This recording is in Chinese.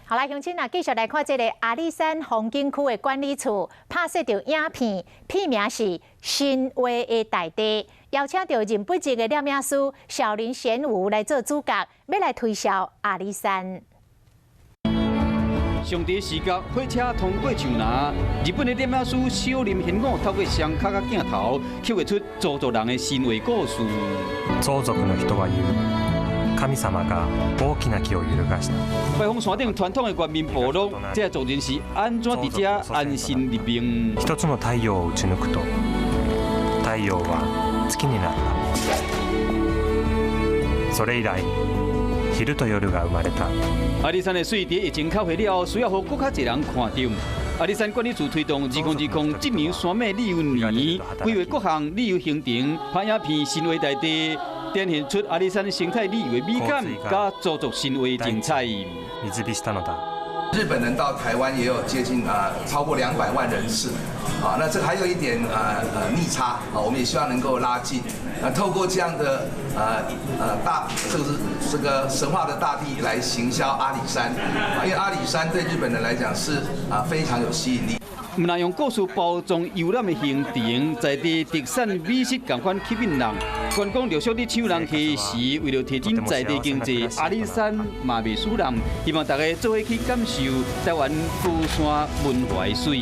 好啦，乡亲啊，继续来看这个阿里山风景区的管理处拍摄到影片，片名是《新话的大地》，邀请到认不尽的摄影师小林贤武来做主角，要来推销阿里山。 上帝视角，火车通过树林，日本的摄影师小林贤武透过相卡甲镜头，刻画出族族人的神话故事。相続の人は言う、神様が大きな木を揺るがした。拜访山顶传统的原民部落，这族人是安怎伫遮安心立命？一つの太陽を打ち抜くと、太陽は月になった。それ以来。 昼と夜が生まれた。阿里山的水池疫情靠下了，需要让更较侪人看到。阿里山管理处推动2020这年山美旅游年，规划各项旅游行程，拍影片《神话大地》，展现出阿里山生态旅游的美感，加族族神话精彩。水火したのだ。 日本人到台湾也有接近超过200万人次，那这还有一点逆差我们也希望能够拉近，透过这样的这个神话的大地来行销阿里山，因为阿里山对日本人来讲是非常有吸引力。 唔能用故事包装游览的行程，在地特产美食共款吸引人。观光陆续伫抢人气时，为了提振在地经济，阿里山嘛袂输人。希望大家做伙去感受台湾高山文化的水。